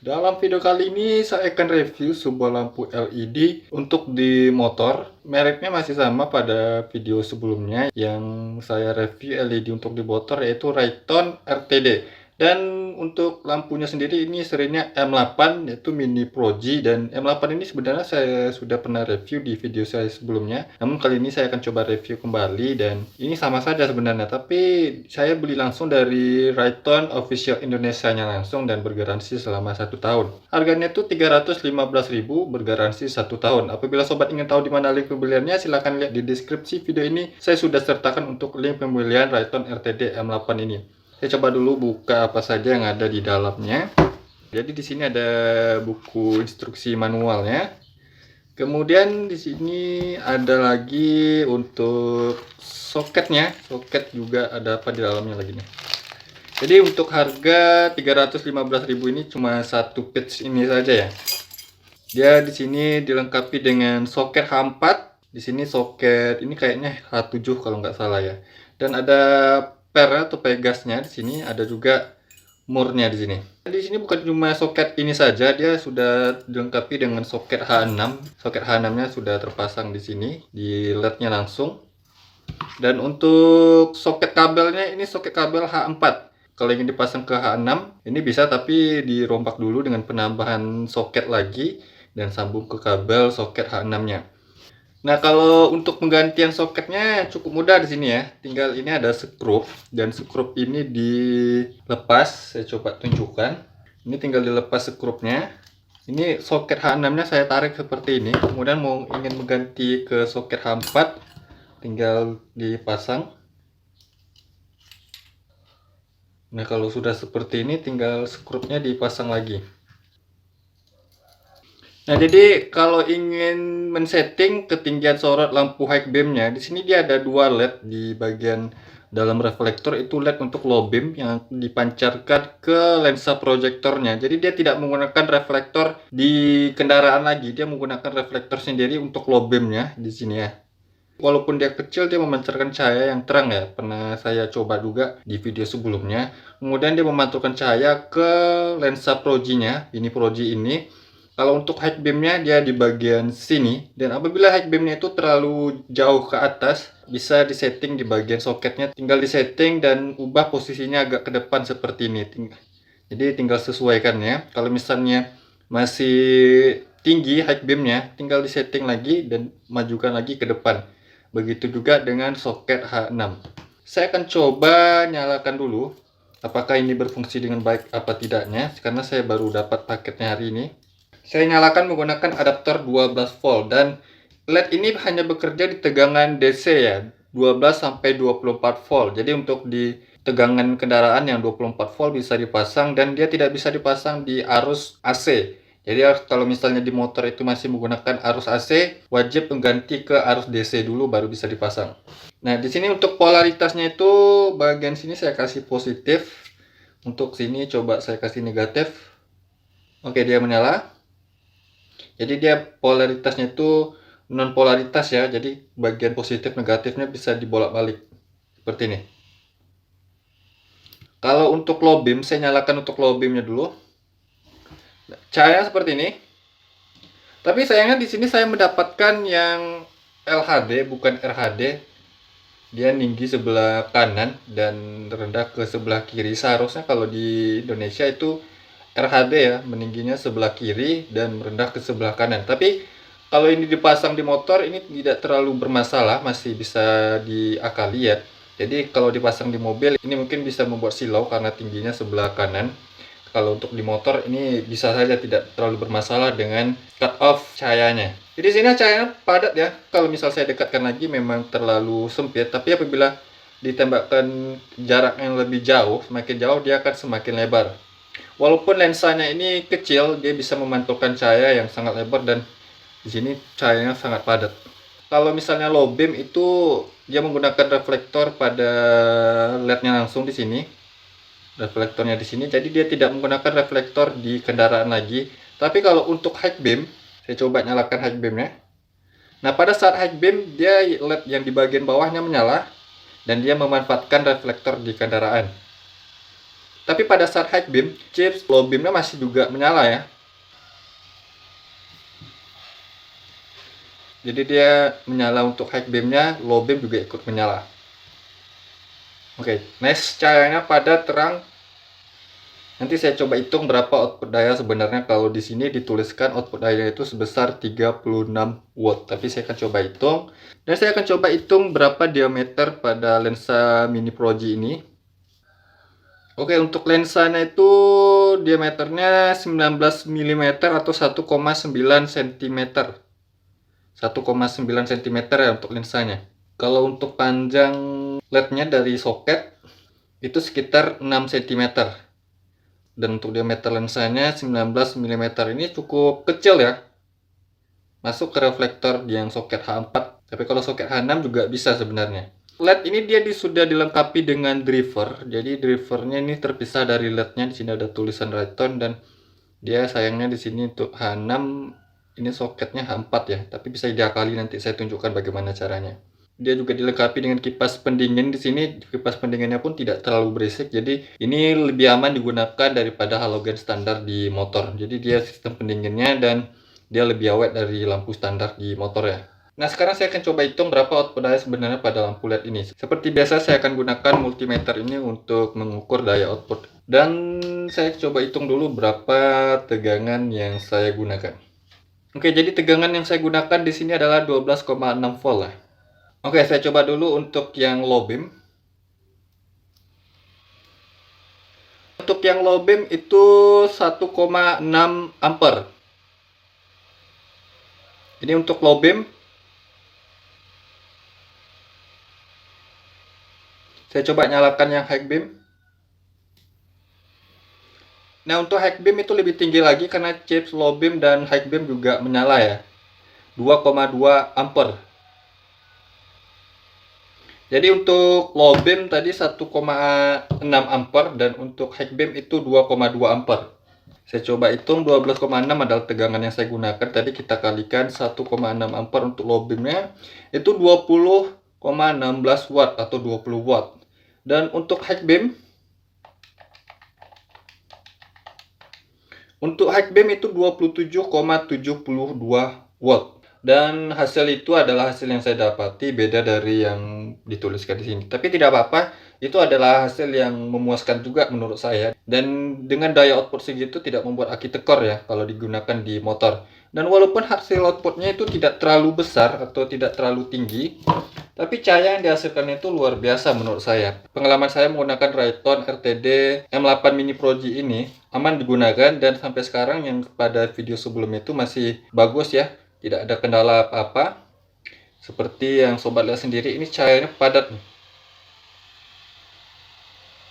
Dalam video kali ini saya akan review sebuah lampu LED untuk di motor. Mereknya masih sama pada video sebelumnya yang saya review LED untuk di motor, yaitu Rayton RTD. Dan untuk lampunya sendiri ini serinya M8, yaitu Mini Pro G. Dan M8 ini sebenarnya saya sudah pernah review di video saya sebelumnya. Namun kali ini saya akan coba review kembali dan ini sama saja sebenarnya. Tapi saya beli langsung dari Rayton Official Indonesia-nya langsung dan bergaransi selama 1 tahun. Harganya itu 315.000, bergaransi 1 tahun. Apabila sobat ingin tahu di mana link pembeliannya, silahkan lihat di deskripsi video ini. Saya sudah sertakan untuk link pembelian Rayton RTD M8 ini. Saya coba dulu buka apa saja yang ada di dalamnya. Jadi di sini ada buku instruksi manualnya. Kemudian di sini ada lagi untuk soketnya. Soket juga ada apa di dalamnya lagi nih. Jadi untuk harga 315.000 ini cuma satu piece ini saja ya. Dia di sini dilengkapi dengan soket H4. Di sini soket ini kayaknya H7 kalau nggak salah ya. Dan ada per atau pegasnya di sini, ada juga murnya di sini. Di sini bukan cuma soket ini saja, dia sudah dilengkapi dengan soket H6. Soket H6-nya sudah terpasang di sini, di LED-nya langsung. Dan untuk soket kabelnya ini soket kabel H4. Kalau ingin dipasang ke H6, ini bisa tapi dirompak dulu dengan penambahan soket lagi dan sambung ke kabel soket H6-nya. Nah, kalau untuk penggantian soketnya cukup mudah di sini ya. Tinggal ini ada skrup dan skrup ini dilepas. Saya coba tunjukkan. Ini tinggal dilepas skrupnya. Ini soket H6-nya saya tarik seperti ini. Kemudian mau ingin mengganti ke soket H4, tinggal dipasang. Nah, kalau sudah seperti ini tinggal skrupnya dipasang lagi. Nah, jadi kalau ingin men-setting ketinggian sorot lampu high beam-nya, di sini dia ada dua LED di bagian dalam reflektor, itu LED untuk low beam yang dipancarkan ke lensa proyektornya. Jadi dia tidak menggunakan reflektor di kendaraan lagi, dia menggunakan reflektor sendiri untuk low beam-nya di sini ya. Walaupun dia kecil, dia memancarkan cahaya yang terang ya. Pernah saya coba juga di video sebelumnya. Kemudian dia memantulkan cahaya ke lensa Pro G-nya, ini Pro G ini. Kalau untuk high beam-nya dia di bagian sini, dan apabila high beam-nya itu terlalu jauh ke atas, bisa disetting di bagian soketnya, tinggal disetting dan ubah posisinya agak ke depan seperti ini. Jadi tinggal sesuaikan ya. Kalau misalnya masih tinggi high beam-nya, tinggal disetting lagi dan majukan lagi ke depan. Begitu juga dengan soket H6. Saya akan coba nyalakan dulu apakah ini berfungsi dengan baik apa tidaknya, karena saya baru dapat paketnya hari ini. Saya nyalakan menggunakan adaptor 12 volt dan LED ini hanya bekerja di tegangan DC ya, 12 sampai 24 volt. Jadi untuk di tegangan kendaraan yang 24 volt bisa dipasang, dan dia tidak bisa dipasang di arus AC. Jadi kalau misalnya di motor itu masih menggunakan arus AC, wajib mengganti ke arus DC dulu baru bisa dipasang. Nah, di sini untuk polaritasnya itu bagian sini saya kasih positif. Untuk sini coba saya kasih negatif. Oke, dia menyala. Jadi dia polaritasnya itu non polaritas ya. Jadi bagian positif negatifnya bisa dibolak-balik seperti ini. Kalau untuk low beam, saya nyalakan untuk low beamnya dulu. Cahaya seperti ini. Tapi sayangnya di sini saya mendapatkan yang LHD bukan RHD. Dia tinggi sebelah kanan dan rendah ke sebelah kiri. Seharusnya kalau di Indonesia itu RHD ya, meningginya sebelah kiri dan merendah ke sebelah kanan. Tapi kalau ini dipasang di motor ini tidak terlalu bermasalah, masih bisa diakali ya. Jadi kalau dipasang di mobil ini mungkin bisa membuat silau karena tingginya sebelah kanan. Kalau untuk di motor ini bisa saja tidak terlalu bermasalah dengan cut off cahayanya. Jadi sini cahayanya padat ya. Kalau misal saya dekatkan lagi memang terlalu sempit, tapi apabila ditembakkan jarak yang lebih jauh, semakin jauh dia akan semakin lebar. Walaupun lensanya ini kecil, dia bisa memantulkan cahaya yang sangat lebar dan di sini cahayanya sangat padat. Kalau misalnya low beam itu dia menggunakan reflektor pada LED-nya langsung di sini. Reflektornya di sini, jadi dia tidak menggunakan reflektor di kendaraan lagi. Tapi kalau untuk high beam, saya coba nyalakan high beamnya. Nah, pada saat high beam dia LED yang di bagian bawahnya menyala dan dia memanfaatkan reflektor di kendaraan. Tapi pada saat high beam, chips low beamnya masih juga menyala ya. Jadi dia menyala untuk high beamnya, low beam juga ikut menyala. Oke, next cahayanya pada terang. Nanti saya coba hitung berapa output daya sebenarnya. Kalau di sini dituliskan output daya itu sebesar 36 watt. Tapi saya akan coba hitung. Dan saya akan coba hitung berapa diameter pada lensa Mini Pro G ini. Oke, untuk lensanya itu diameternya 19 mm atau 1,9 cm. 1,9 cm ya untuk lensanya. Kalau untuk panjang LED-nya dari soket itu sekitar 6 cm. Dan untuk diameter lensanya 19 mm ini cukup kecil ya. Masuk ke reflektor yang soket H4. Tapi kalau soket H6 juga bisa sebenarnya. LED ini dia sudah dilengkapi dengan driver. Jadi drivernya ini terpisah dari LED-nya. Di sini ada tulisan Rayton dan dia sayangnya di sini untuk H6 ini soketnya H4 ya. Tapi bisa diakali, nanti saya tunjukkan bagaimana caranya. Dia juga dilengkapi dengan kipas pendingin di sini. Kipas pendinginnya pun tidak terlalu berisik. Jadi ini lebih aman digunakan daripada halogen standar di motor. Jadi dia sistem pendinginnya dan dia lebih awet dari lampu standar di motor ya. Nah, sekarang saya akan coba hitung berapa output daya sebenarnya pada lampu LED ini. Seperti biasa saya akan gunakan multimeter ini untuk mengukur daya output. Dan saya coba hitung dulu berapa tegangan yang saya gunakan. Oke, jadi tegangan yang saya gunakan di sini adalah 12,6 volt lah. Oke, saya coba dulu untuk yang low beam. Untuk yang low beam itu 1,6 ampere. Ini untuk low beam. Saya coba nyalakan yang high beam. Nah, untuk high beam itu lebih tinggi lagi karena chips low beam dan high beam juga menyala ya. 2,2 ampere. Jadi untuk low beam tadi 1,6 ampere dan untuk high beam itu 2,2 ampere. Saya coba hitung 12,6 adalah tegangan yang saya gunakan. Tadi kita kalikan 1,6 ampere untuk low beamnya itu 20,16 watt atau 20 watt. Dan untuk high beam itu 27,72 watt. Dan hasil itu adalah hasil yang saya dapati, beda dari yang dituliskan di sini. Tapi tidak apa-apa, itu adalah hasil yang memuaskan juga menurut saya. Dan dengan daya output segitu tidak membuat aki tekor ya kalau digunakan di motor. Dan walaupun hasil outputnya itu tidak terlalu besar atau tidak terlalu tinggi, tapi cahaya yang dihasilkan itu luar biasa menurut saya. Pengalaman saya menggunakan Rayton RTD M8 Mini Pro G ini aman digunakan, dan sampai sekarang yang pada video sebelumnya itu masih bagus ya. Tidak ada kendala apa-apa. Seperti yang sobat lihat sendiri, ini cahayanya padat nih.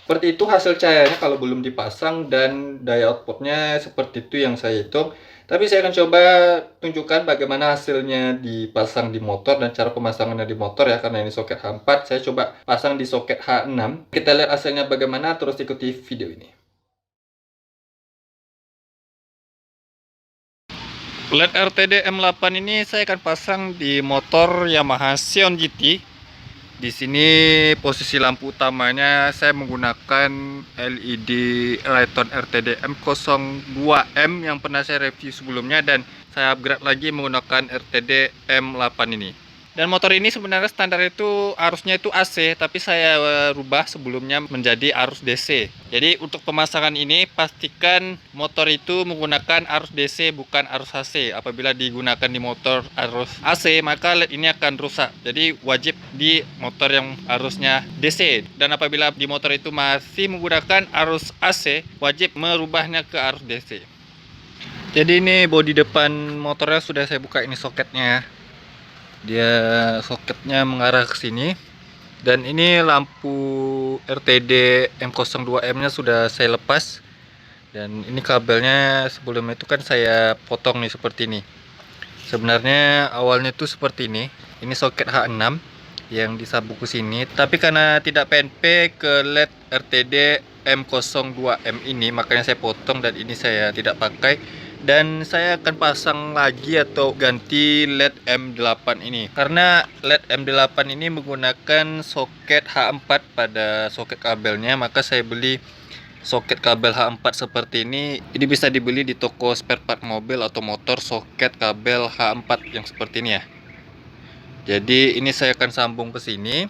Seperti itu hasil cahayanya kalau belum dipasang, dan daya outputnya seperti itu yang saya hitung. Tapi saya akan coba tunjukkan bagaimana hasilnya dipasang di motor dan cara pemasangannya di motor ya, karena ini soket H4. Saya coba pasang di soket H6. Kita lihat hasilnya bagaimana, terus ikuti video ini. LED RTD M8 ini saya akan pasang di motor Yamaha Sion GT. Di sini posisi lampu utamanya saya menggunakan LED Rayton RTD M02M yang pernah saya review sebelumnya, dan saya upgrade lagi menggunakan RTD M8 ini. Dan motor ini sebenarnya standar itu arusnya itu AC, tapi saya rubah sebelumnya menjadi arus DC. Jadi untuk pemasangan ini pastikan motor itu menggunakan arus DC bukan arus AC. Apabila digunakan di motor arus AC, maka LED ini akan rusak. Jadi wajib di motor yang arusnya DC. Dan apabila di motor itu masih menggunakan arus AC, wajib merubahnya ke arus DC. Jadi ini bodi depan motornya sudah saya buka, ini soketnya. Dia soketnya mengarah ke sini, dan ini lampu RTD M02M nya sudah saya lepas, dan ini kabelnya sebelumnya itu kan saya potong nih seperti ini. Sebenarnya awalnya itu seperti ini soket H6 yang disambung ke sini, tapi karena tidak PNP ke LED RTD M02M ini, makanya saya potong dan ini saya tidak pakai. Dan saya akan pasang lagi atau ganti LED M8 ini, karena LED M8 ini menggunakan soket H4 pada soket kabelnya, maka saya beli soket kabel H4 seperti ini bisa dibeli di toko spare part mobil atau motor, soket kabel H4 yang seperti ini ya. Jadi ini saya akan sambung ke sini,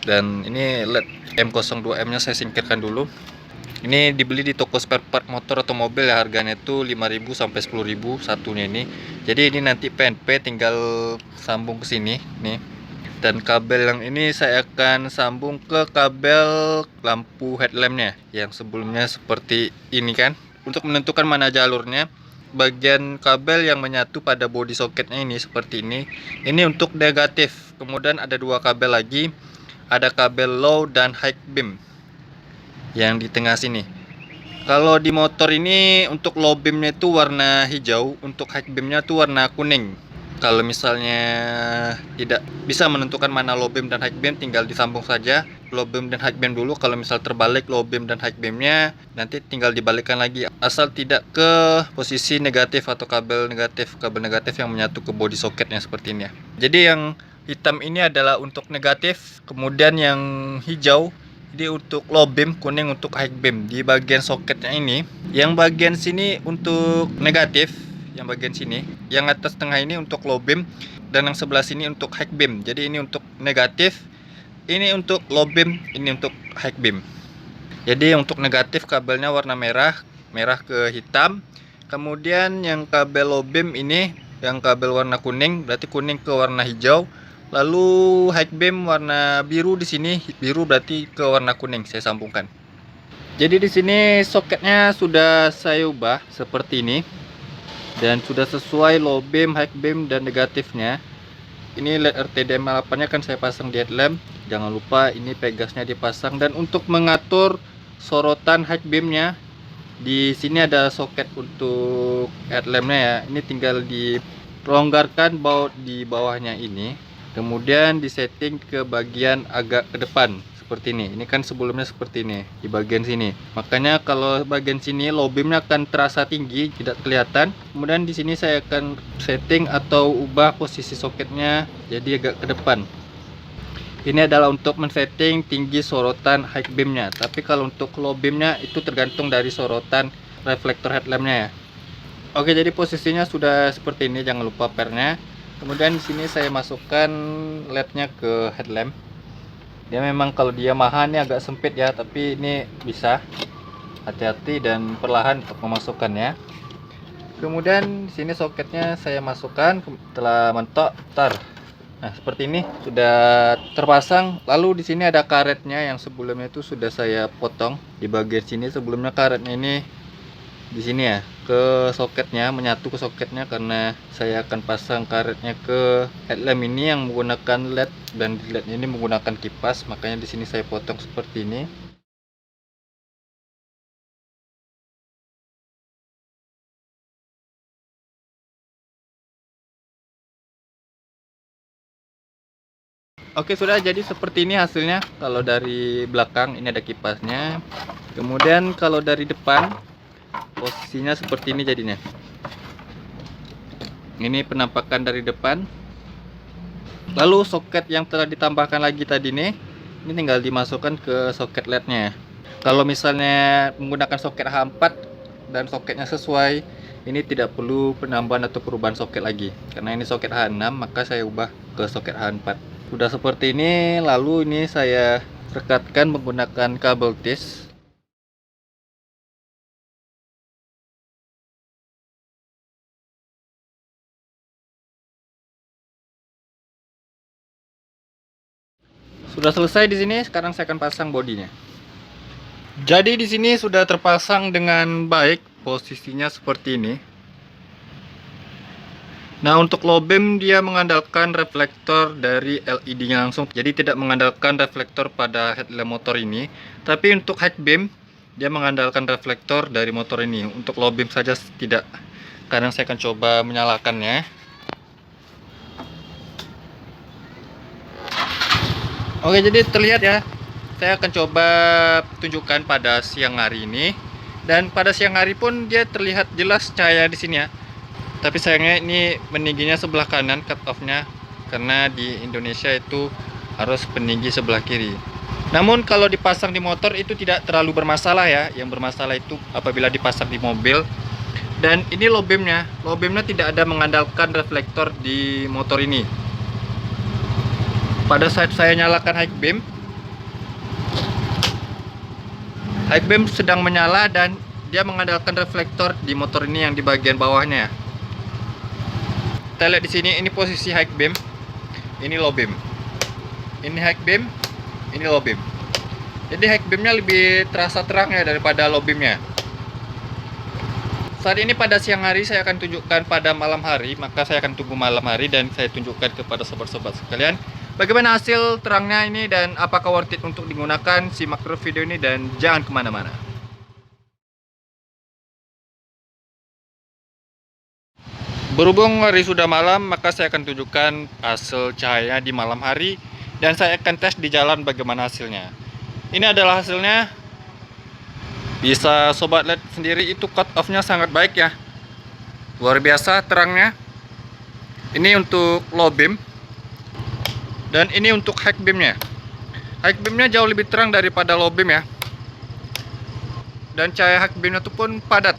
dan ini LED M02M nya saya singkirkan dulu. Ini dibeli di toko spare part motor atau mobil ya, harganya itu 5.000 sampai 10.000 satunya ini. Jadi ini nanti PNP tinggal sambung ke sini nih. Dan kabel yang ini saya akan sambung ke kabel lampu headlampnya yang sebelumnya seperti ini kan. Untuk menentukan mana jalurnya, bagian kabel yang menyatu pada bodi soketnya ini seperti ini. Ini untuk negatif. Kemudian ada dua kabel lagi, ada kabel low dan high beam yang di tengah sini. Kalau di motor ini untuk low beamnya itu warna hijau, untuk high beamnya itu warna kuning. Kalau misalnya tidak bisa menentukan mana low beam dan high beam, tinggal disambung saja low beam dan high beam dulu. Kalau misal terbalik low beam dan high beamnya, nanti tinggal dibalikkan lagi, asal tidak ke posisi negatif atau kabel negatif yang menyatu ke bodi soketnya seperti ini ya. Jadi yang hitam ini adalah untuk negatif, kemudian yang hijau ini untuk low beam, kuning untuk high beam. Di bagian soketnya ini, yang bagian sini untuk negatif, yang bagian sini, yang atas tengah ini untuk low beam, dan yang sebelah sini untuk high beam. Jadi ini untuk negatif, ini untuk low beam, ini untuk high beam. Jadi untuk negatif kabelnya warna merah, merah ke hitam. Kemudian yang kabel low beam ini, yang kabel warna kuning, berarti kuning ke warna hijau. Lalu high beam warna biru di sini, biru berarti ke warna kuning saya sambungkan. Jadi di sini soketnya sudah saya ubah seperti ini, dan sudah sesuai low beam, high beam dan negatifnya. Ini LED RTDM8 nya kan saya pasang di headlamp. Jangan lupa ini pegasnya dipasang. Dan untuk mengatur sorotan high beamnya, di sini ada soket untuk headlampnya ya. Ini tinggal dilonggarkan baut di bawahnya ini. Kemudian disetting ke bagian agak ke depan seperti ini. Ini kan sebelumnya seperti ini di bagian sini. Makanya kalau bagian sini low beamnya akan terasa tinggi, tidak kelihatan. Kemudian di sini saya akan setting atau ubah posisi soketnya jadi agak ke depan. Ini adalah untuk men-setting tinggi sorotan high beamnya. Tapi kalau untuk low beamnya itu tergantung dari sorotan reflektor headlampnya ya. Oke, jadi posisinya sudah seperti ini. Jangan lupa pernya. Kemudian di sini saya masukkan LED-nya ke headlamp. Dia memang kalau dia mahal ini agak sempit ya, tapi ini bisa. Hati-hati dan perlahan untuk memasukkannya. Kemudian di sini soketnya saya masukkan setelah mentok, tar. Nah, seperti ini sudah terpasang. Lalu di sini ada karetnya yang sebelumnya itu sudah saya potong di bagian sini. Sebelumnya karetnya ini di sini ya, ke soketnya, menyatu ke soketnya, karena saya akan pasang karetnya ke headlamp ini yang menggunakan LED, dan di LED ini menggunakan kipas, makanya di sini saya potong seperti ini. Oke, sudah jadi seperti ini hasilnya. Kalau dari belakang ini ada kipasnya. Kemudian kalau dari depan posisinya seperti ini jadinya. Ini penampakan dari depan. Lalu soket yang telah ditambahkan lagi tadi nih, ini tinggal dimasukkan ke soket LED-nya. Kalau misalnya menggunakan soket H4 dan soketnya sesuai, ini tidak perlu penambahan atau perubahan soket lagi. Karena ini soket H6, maka saya ubah ke soket H4. Sudah seperti ini, lalu ini saya rekatkan menggunakan kabel tis. Sudah selesai di sini, sekarang saya akan pasang bodinya. Jadi di sini sudah terpasang dengan baik, posisinya seperti ini. Nah, untuk low beam dia mengandalkan reflektor dari LED-nya langsung, jadi tidak mengandalkan reflektor pada headlamp motor ini. Tapi untuk high beam dia mengandalkan reflektor dari motor ini. Untuk low beam saja tidak. Sekarang saya akan coba menyalakannya. Oke, jadi terlihat ya. Saya akan coba tunjukkan pada siang hari ini. Dan pada siang hari pun dia terlihat jelas cahaya di sini ya. Tapi sayangnya ini peningginya sebelah kanan cut off-nya, karena di Indonesia itu harus peninggi sebelah kiri. Namun kalau dipasang di motor itu tidak terlalu bermasalah ya. Yang bermasalah itu apabila dipasang di mobil. Dan ini low beamnya. Low beamnya tidak ada mengandalkan reflektor di motor ini. Pada saat saya nyalakan high beam sedang menyala dan dia mengandalkan reflektor di motor ini yang di bagian bawahnya. Kita lihat di sini, ini posisi high beam, ini low beam. Ini high beam, ini low beam. Jadi high beamnya lebih terasa terang ya daripada low beamnya. Saat ini pada siang hari saya akan tunjukkan pada malam hari, maka saya akan tunggu malam hari dan saya tunjukkan kepada sobat-sobat sekalian bagaimana hasil terangnya ini dan apakah worth it untuk digunakan. Simak terus video ini dan jangan kemana-mana. Berhubung hari sudah malam, maka saya akan tunjukkan hasil cahaya di malam hari dan saya akan tes di jalan bagaimana hasilnya. Ini adalah hasilnya. Bisa sobat lihat sendiri, itu cut off-nya sangat baik ya. Luar biasa terangnya. Ini untuk low beam dan ini untuk high beam-nya. High beam-nya jauh lebih terang daripada low beam ya. Dan cahaya high beam-nya itu pun padat.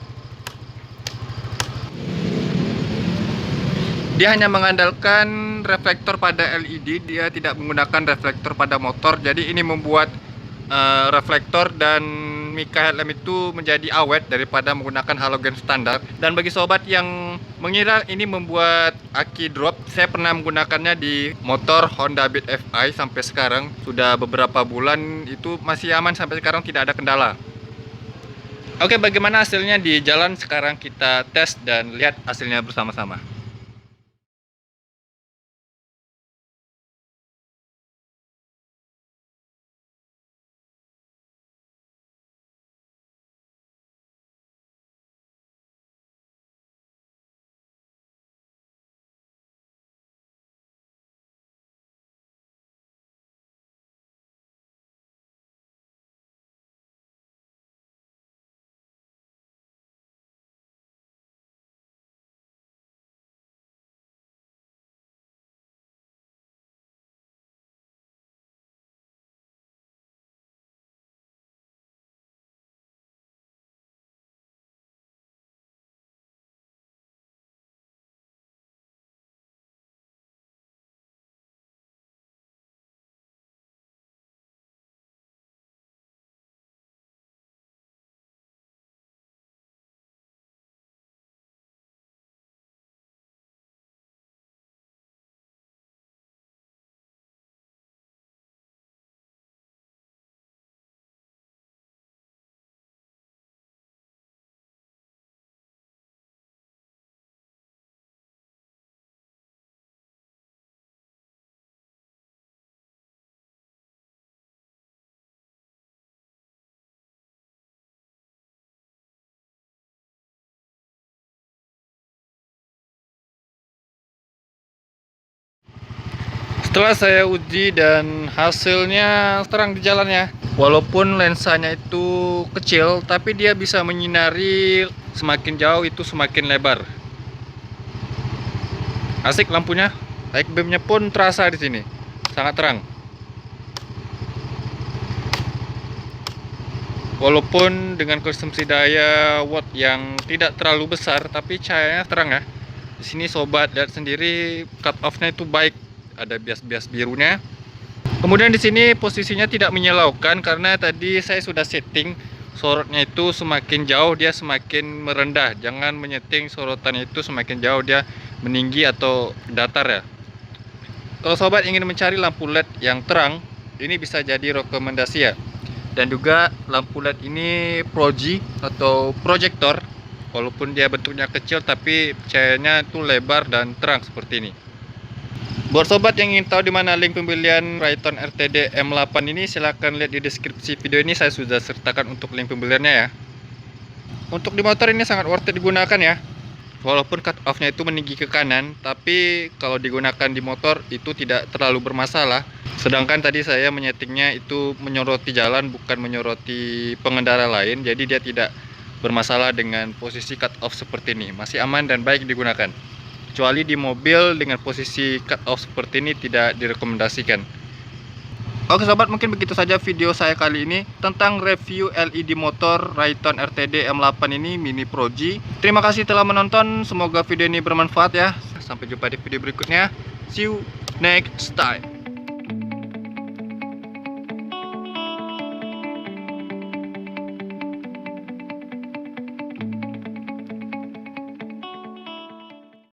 Dia hanya mengandalkan reflektor pada LED, dia tidak menggunakan reflektor pada motor. Jadi ini membuat reflektor dan mica headlamp itu menjadi awet daripada menggunakan halogen standar. Dan bagi sobat yang mengira ini membuat aki drop, saya pernah menggunakannya di motor Honda Beat Fi sampai sekarang. Sudah beberapa bulan, itu masih aman sampai sekarang, tidak ada kendala. Oke, bagaimana hasilnya di jalan? Sekarang kita tes dan lihat hasilnya bersama-sama. Setelah saya uji dan hasilnya terang di jalannya. Walaupun lensanya itu kecil, tapi dia bisa menyinari semakin jauh itu semakin lebar. Asik lampunya. High beam-nya pun terasa di sini. Sangat terang. Walaupun dengan konsumsi daya watt yang tidak terlalu besar, tapi cahayanya terang ya. Di sini sobat lihat sendiri, cut off-nya itu baik. Ada bias-bias birunya. Kemudian di sini posisinya tidak menyilaukan karena tadi saya sudah setting sorotnya itu semakin jauh dia semakin merendah. Jangan menyeting sorotannya itu semakin jauh dia meninggi atau datar ya. Kalau sobat ingin mencari lampu LED yang terang, ini bisa jadi rekomendasi ya. Dan juga lampu LED ini proji atau proyektor. Walaupun dia bentuknya kecil tapi cahayanya itu lebar dan terang seperti ini. Buat sobat yang ingin tahu di mana link pembelian Rayton RTD M8 ini, silahkan lihat di deskripsi video ini, saya sudah sertakan untuk link pembeliannya ya. Untuk di motor ini sangat worth it digunakan ya. Walaupun cut off-nya itu meninggi ke kanan, tapi kalau digunakan di motor itu tidak terlalu bermasalah. Sedangkan tadi saya menyetingnya itu menyoroti jalan, bukan menyoroti pengendara lain, jadi dia tidak bermasalah dengan posisi cut off seperti ini. Masih aman dan baik digunakan. Kecuali di mobil dengan posisi cut off seperti ini tidak direkomendasikan. Oke sobat, mungkin begitu saja video saya kali ini tentang review LED motor Rayton RTD M8 ini Mini Pro G. Terima kasih telah menonton, semoga video ini bermanfaat ya. Sampai jumpa di video berikutnya. See you next time.